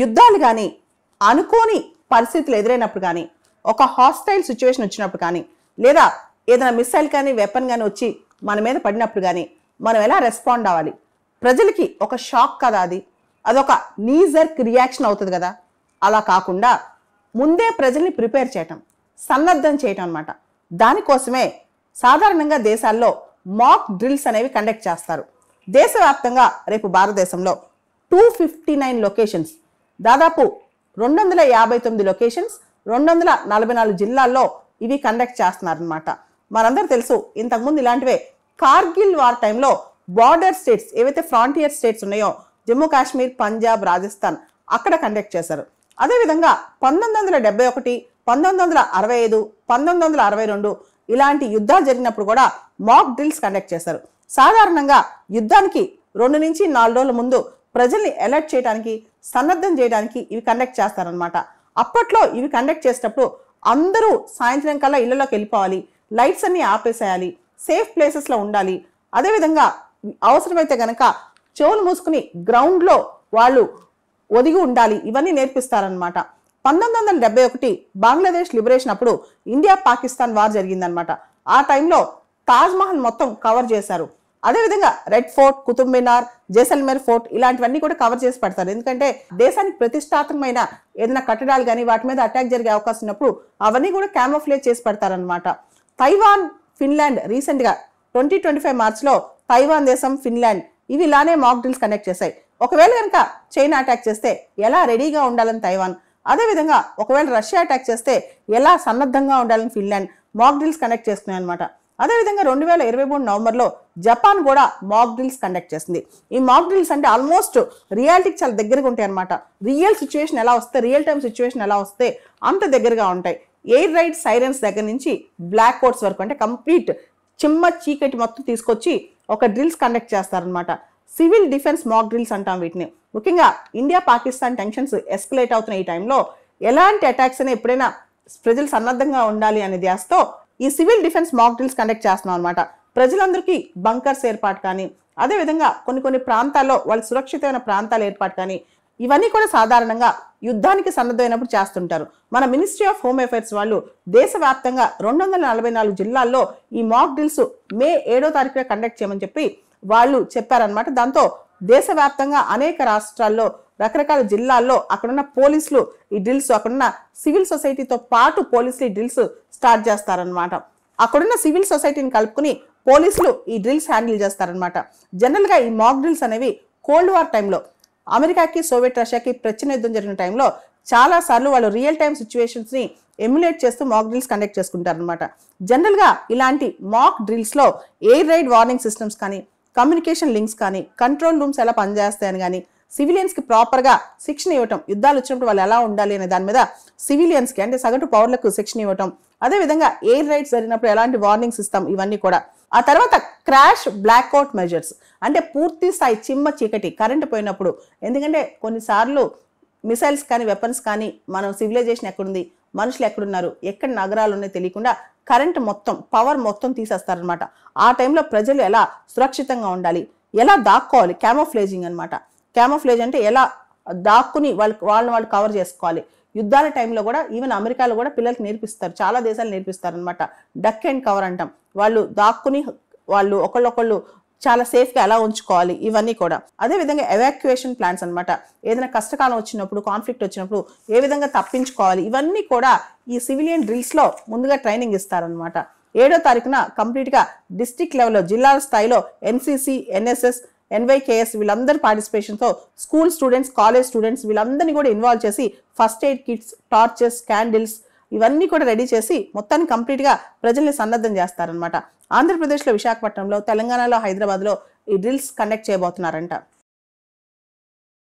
యుద్ధాలు కానీ అనుకోని పరిస్థితులు ఎదురైనప్పుడు కానీ ఒక హాస్టైల్ సిచ్యువేషన్ వచ్చినప్పుడు కానీ లేదా ఏదైనా మిసైల్ కానీ వెపన్ కానీ వచ్చి మన మీద పడినప్పుడు కానీ మనం ఎలా రెస్పాండ్ అవ్వాలి? ప్రజలకి ఒక షాక్ కదా అది, అదొక నీజర్క్ రియాక్షన్ అవుతుంది కదా. అలా కాకుండా ముందే ప్రజల్ని ప్రిపేర్ చేయటం, సన్నద్ధం చేయటం అనమాట. దానికోసమే సాధారణంగా దేశాల్లో మాక్ డ్రిల్స్ అనేవి కండక్ట్ చేస్తారు. దేశవ్యాప్తంగా రేపు భారతదేశంలో 259 లొకేషన్స్, దాదాపు 259 లొకేషన్స్, 244 జిల్లాల్లో ఇవి కండక్ట్ చేస్తున్నారనమాట. మనందరూ తెలుసు, ఇంతకుముందు ఇలాంటివే కార్గిల్ వార్ టైంలో బార్డర్ స్టేట్స్ ఏవైతే ఫ్రాంటియర్ స్టేట్స్ ఉన్నాయో జమ్మూ కాశ్మీర్, పంజాబ్, రాజస్థాన్ అక్కడ కండక్ట్ చేశారు. అదేవిధంగా 1971, 1965, 1962 ఇలాంటి యుద్ధాలు జరిగినప్పుడు కూడా మాక్ డ్రిల్స్ కండక్ట్ చేశారు. సాధారణంగా యుద్ధానికి 2 నుంచి 4 రోజుల ముందు ప్రజల్ని అలర్ట్ చేయడానికి, సన్నద్ధం చేయడానికి ఇవి కండక్ట్ చేస్తారనమాట. అప్పట్లో ఇవి కండక్ట్ చేసేటప్పుడు అందరూ సాయంత్రం కల్లా ఇళ్లలోకి వెళ్ళిపోవాలి, లైట్స్ అన్ని ఆపేసేయాలి, సేఫ్ ప్లేసెస్లో ఉండాలి. అదేవిధంగా అవసరమైతే గనక చెవులు మూసుకుని గ్రౌండ్లో వాళ్ళు ఒదిగి ఉండాలి. ఇవన్నీ నేర్పిస్తారనమాట. 1971 బంగ్లాదేశ్ లిబరేషన్ అప్పుడు ఇండియా పాకిస్తాన్ వార్ జరిగిందనమాట. ఆ టైంలో తాజ్మహల్ మొత్తం కవర్ చేశారు. అదేవిధంగా రెడ్ ఫోర్ట్, కుతుబ్ మినార్, జైసల్మేర్ ఫోర్ట్ ఇలాంటివన్నీ కూడా కవర్ చేసి పెడతారు. ఎందుకంటే దేశానికి ప్రతిష్టాత్మకమైన ఏదైనా కట్టడాలు కానీ వాటి మీద అటాక్ జరిగే అవకాశం ఉన్నప్పుడు అవన్నీ కూడా క్యామోఫ్లేజ్ చేసి పెడతారనమాట. తైవాన్, ఫిన్లాండ్ రీసెంట్గా 2025 మార్చిలో తైవాన్ దేశం, ఫిన్లాండ్ ఇవి ఇలానే మాక్ డ్రిల్స్ కండక్ట్ చేశాయి. ఒకవేళ కనుక చైనా అటాక్ చేస్తే ఎలా రెడీగా ఉండాలని తైవాన్, అదేవిధంగా ఒకవేళ రష్యా అటాక్ చేస్తే ఎలా సన్నద్ధంగా ఉండాలని ఫిన్లాండ్ మాక్ డ్రిల్స్ కండక్ట్ చేస్తున్నాయి అనమాట. అదేవిధంగా 2023 నవంబర్లో జపాన్ కూడా మాక్ డ్రిల్స్ కండక్ట్ చేసింది. ఈ మాక్ డ్రిల్స్ అంటే ఆల్మోస్ట్ రియాలిటీకి చాలా దగ్గరగా ఉంటాయి అనమాట. రియల్ సిచ్యువేషన్ ఎలా వస్తే, రియల్ టైమ్ సిచ్యువేషన్ ఎలా వస్తే అంత దగ్గరగా ఉంటాయి. ఎయిర్ రైడ్ సైరన్స్ దగ్గర నుంచి బ్లాక్ కోట్స్ వరకు, అంటే కంప్లీట్ చిమ్మ చీకటి మొత్తం తీసుకొచ్చి ఒక డ్రిల్స్ కండక్ట్ చేస్తారనమాట. సివిల్ డిఫెన్స్ మాక్ డ్రిల్స్ అంటాం వీటిని. ముఖ్యంగా ఇండియా పాకిస్తాన్ టెన్షన్స్ ఎస్కలేట్ అవుతున్న ఈ టైంలో ఎలాంటి అటాక్స్ అయినా ఎప్పుడైనా ప్రజలు సన్నద్ధంగా ఉండాలి అనే ధ్యాసతో ఈ సివిల్ డిఫెన్స్ మాక్ డ్రిల్స్ కండక్ట్ చేస్తున్నాం అనమాట. ప్రజలందరికీ బంకర్స్ ఏర్పాటు కానీ, అదేవిధంగా కొన్ని ప్రాంతాల్లో వాళ్ళ సురక్షితమైన ప్రాంతాల ఏర్పాటు కానీ ఇవన్నీ కూడా సాధారణంగా యుద్ధానికి సన్నద్ధమైనప్పుడు చేస్తుంటారు. మన మినిస్ట్రీ ఆఫ్ హోమ్ అఫైర్స్ వాళ్ళు దేశవ్యాప్తంగా 244 జిల్లాల్లో ఈ మాక్ డ్రిల్స్ మే 7వ తారీఖున కండక్ట్ చేయమని చెప్పి వాళ్ళు చెప్పారనమాట. దాంతో దేశవ్యాప్తంగా అనేక రాష్ట్రాల్లో, రకరకాల జిల్లాల్లో అక్కడున్న పోలీసులు ఈ డ్రిల్స్, అక్కడున్న సివిల్ సొసైటీతో పాటు పోలీసులు ఈ డ్రిల్స్ స్టార్ట్ చేస్తారనమాట. అక్కడున్న సివిల్ సొసైటీని కలుపుకుని పోలీసులు ఈ డ్రిల్స్ హ్యాండిల్ చేస్తారనమాట. జనరల్గా ఈ మాక్ డ్రిల్స్ అనేవి కోల్డ్ వార్ టైంలో అమెరికాకి, సోవియట్ రష్యాకి ప్రచన్న యుద్ధం జరిగిన టైంలో చాలా సార్లు వాళ్ళు రియల్ టైమ్ సిచ్యువేషన్స్ ని ఎమ్యులేట్ చేస్తూ మాక్ డ్రిల్స్ కండక్ట్ చేసుకుంటారనమాట. జనరల్గా ఇలాంటి మాక్ డ్రిల్స్లో ఎయిర్ రైడ్ వార్నింగ్ సిస్టమ్స్ కానీ, కమ్యూనికేషన్ లింక్స్ కానీ, కంట్రోల్ రూమ్స్ ఎలా పనిచేస్తాయని కానీ, సివిలియన్స్కి ప్రాపర్గా శిక్షణ ఇవ్వటం, యుద్ధాలు వచ్చినప్పుడు వాళ్ళు ఎలా ఉండాలి అనే దాని మీద సివిలియన్స్కి అంటే సగటు పౌరులకు శిక్షణ ఇవ్వటం, అదేవిధంగా ఎయిర్ రైడ్స్ జరిగినప్పుడు ఎలాంటి వార్నింగ్స్ ఇస్తాం ఇవన్నీ కూడా. ఆ తర్వాత క్రాష్ బ్లాక్అవుట్ మెజర్స్ అంటే పూర్తి స్థాయి చిమ్మ చీకటి, కరెంటు పోయినప్పుడు. ఎందుకంటే కొన్నిసార్లు మిసైల్స్ కానీ, వెపన్స్ కానీ, మనం సివిలైజేషన్ ఎక్కడుంది, మనుషులు ఎక్కడున్నారు, ఎక్కడ నగరాలు ఉన్నాయో తెలియకుండా కరెంట్ మొత్తం, పవర్ మొత్తం తీసేస్తారనమాట. ఆ టైంలో ప్రజలు ఎలా సురక్షితంగా ఉండాలి, ఎలా దాక్కోవాలి, క్యామోఫ్లేజింగ్ అనమాట. క్యామోఫ్లేజ్ అంటే ఎలా దాక్కుని వాళ్ళు కవర్ చేసుకోవాలి. యుద్ధాల టైంలో కూడా ఈవెన్ అమెరికాలో కూడా పిల్లలకి నేర్పిస్తారు, చాలా దేశాలు నేర్పిస్తారు అనమాట. డక్ అండ్ కవర్ అంటాం. వాళ్ళు దాక్కుని వాళ్ళు ఒకళ్ళొకళ్ళు చాలా సేఫ్గా ఎలా ఉంచుకోవాలి ఇవన్నీ కూడా. అదేవిధంగా ఎవాక్యుయేషన్ ప్లాన్స్ అనమాట. ఏదైనా కష్టకాలం వచ్చినప్పుడు, కాన్ఫ్లిక్ట్ వచ్చినప్పుడు ఏ విధంగా తప్పించుకోవాలి ఇవన్నీ కూడా ఈ సివిలియన్ డ్రిల్స్లో ముందుగా ట్రైనింగ్ ఇస్తారనమాట. 7వ తారీఖున కంప్లీట్గా డిస్ట్రిక్ట్ లెవెల్లో, జిల్లాల స్థాయిలో ఎన్సీసీ, ఎన్ఎస్ఎస్, ఎన్వైకేఎస్ వీళ్ళందరి పార్టిసిపేషన్తో స్కూల్ స్టూడెంట్స్, కాలేజ్ స్టూడెంట్స్ వీళ్ళందరినీ కూడా ఇన్వాల్వ్ చేసి first aid kits, torches, candles ఇవన్నీ కూడా రెడీ చేసి మొత్తాన్ని కంప్లీట్గా ప్రజల్ని సన్నద్ధం చేస్తారనమాట. ఆంధ్రప్రదేశ్లో విశాఖపట్నంలో, తెలంగాణలో హైదరాబాద్లో ఈ డ్రిల్స్ కండక్ట్ చేయబోతున్నారంట.